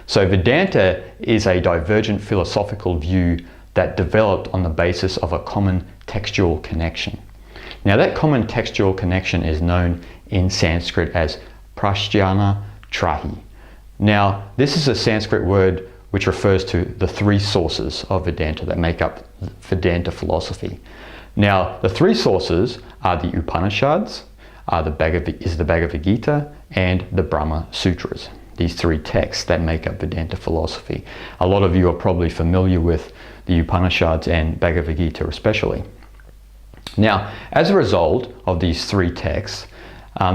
So Vedanta is a divergent philosophical view that developed on the basis of a common textual connection. Now that common textual connection is known in Sanskrit as prashyana trahi. Now this is a Sanskrit word which refers to the three sources of Vedanta that make up Vedanta philosophy. Now the three sources are the Upanishads, the Bhagavad Gita, and the Brahma Sutras. These three texts that make up Vedanta philosophy. A lot of you are probably familiar with the Upanishads and Bhagavad Gita especially. Now, as a result of these three texts,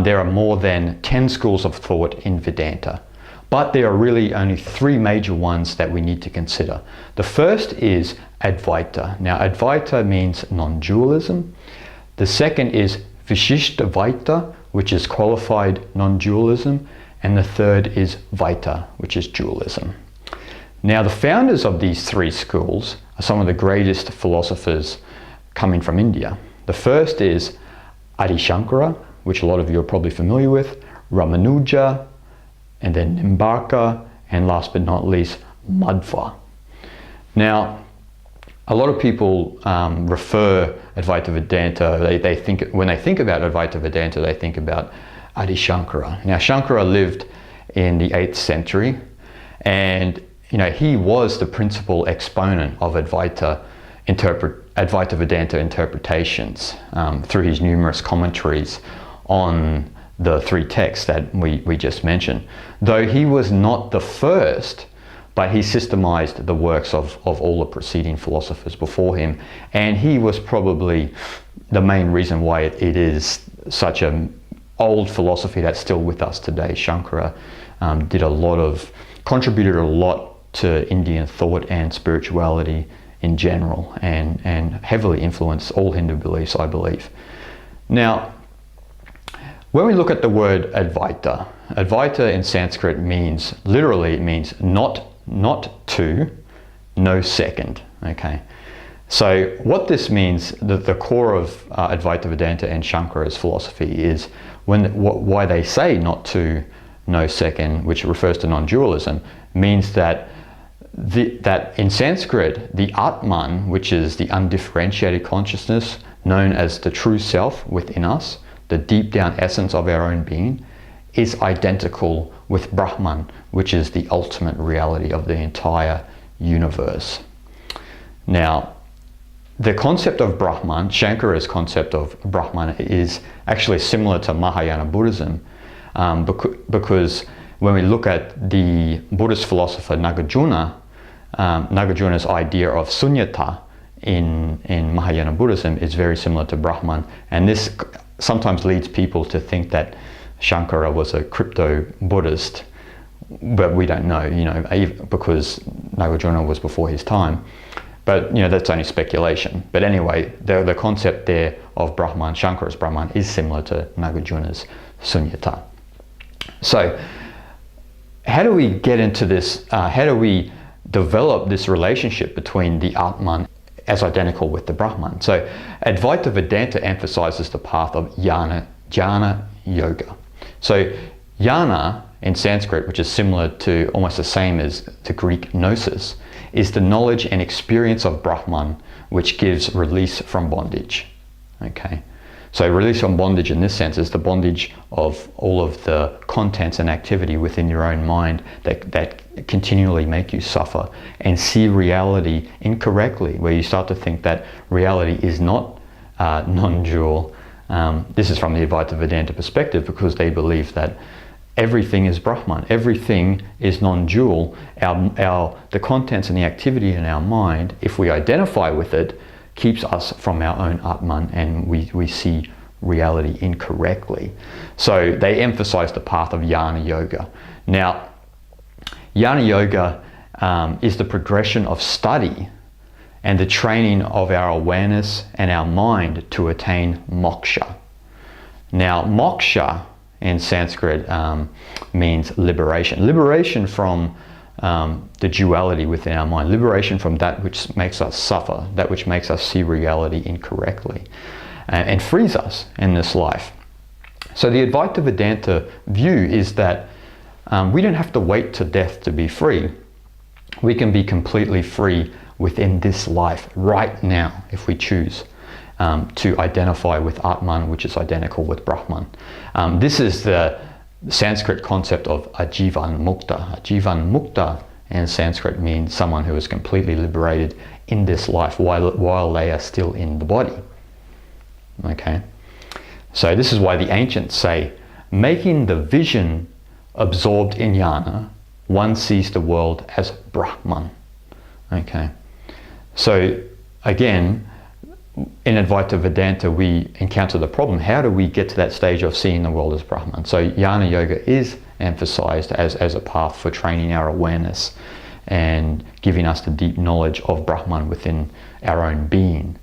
there are more than 10 schools of thought in Vedanta. But there are really only three major ones that we need to consider. The first is Advaita. Now, Advaita means non-dualism. The second is Vishishtadvaita, which is qualified non-dualism. And the third is Vaita, which is dualism. Now, the founders of these three schools are some of the greatest philosophers coming from India. The first is Adi Shankara, which a lot of you are probably familiar with, Ramanuja, and then Nimbarka, and last but not least, Madhva. Now, a lot of people refer Advaita Vedanta, when they think about Advaita Vedanta, they think about Adi Shankara. Now, Shankara lived in the 8th century, and he was the principal exponent of Advaita Vedanta interpretations through his numerous commentaries on the three texts that we just mentioned. Though he was not the first, but he systemized the works of all the preceding philosophers before him, and he was probably the main reason why it is such an old philosophy that's still with us today. Shankara contributed a lot to Indian thought and spirituality in general, and heavily influenced all Hindu beliefs, I believe. Now, when we look at the word Advaita, Advaita in Sanskrit literally means not to, no second, okay? So what this means, the core of Advaita Vedanta and Shankara's philosophy is why they say not to, no second, which refers to non-dualism, means that in Sanskrit, the Atman, which is the undifferentiated consciousness known as the true self within us, the deep down essence of our own being, is identical with Brahman, which is the ultimate reality of the entire universe. Now, the concept of Brahman, Shankara's concept of Brahman, is actually similar to Mahayana Buddhism, because when we look at the Buddhist philosopher Nagarjuna, Nagarjuna's idea of sunyata in Mahayana Buddhism is very similar to Brahman, and this sometimes leads people to think that Shankara was a crypto-Buddhist, but we don't know, because Nagarjuna was before his time. But that's only speculation. But anyway, the concept there of Brahman, Shankara's Brahman, is similar to Nagarjuna's sunyata. So, how do we get into this? How do we develop this relationship between the Atman as identical with the Brahman? So, Advaita Vedanta emphasizes the path of jnana yoga. So, jnana in Sanskrit, which is similar to, almost the same as the Greek gnosis, is the knowledge and experience of Brahman, which gives release from bondage. Okay, so release from bondage in this sense is the bondage of all of the contents and activity within your own mind that continually make you suffer and see reality incorrectly, where you start to think that reality is not non-dual. This is from the Advaita Vedanta perspective, because they believe that everything is Brahman, everything is non-dual. The contents and the activity in our mind, if we identify with it, keeps us from our own Atman, and we see reality incorrectly. So they emphasize the path of jnana yoga. Now, jnana yoga is the progression of study and the training of our awareness and our mind to attain moksha. Now, moksha in Sanskrit means liberation. Liberation from the duality within our mind. Liberation from that which makes us suffer, that which makes us see reality incorrectly, and frees us in this life. So the Advaita Vedanta view is that We don't have to wait to death to be free. We can be completely free within this life right now if we choose to identify with Atman, which is identical with Brahman. This is the Sanskrit concept of Ajivan Mukta. Ajivan Mukta in Sanskrit means someone who is completely liberated in this life while they are still in the body. Okay, so this is why the ancients say, making the vision absorbed in jnana, one sees the world as Brahman. Okay, so again, in Advaita Vedanta, we encounter the problem. How do we get to that stage of seeing the world as Brahman? So jnana yoga is emphasized as a path for training our awareness and giving us the deep knowledge of Brahman within our own being.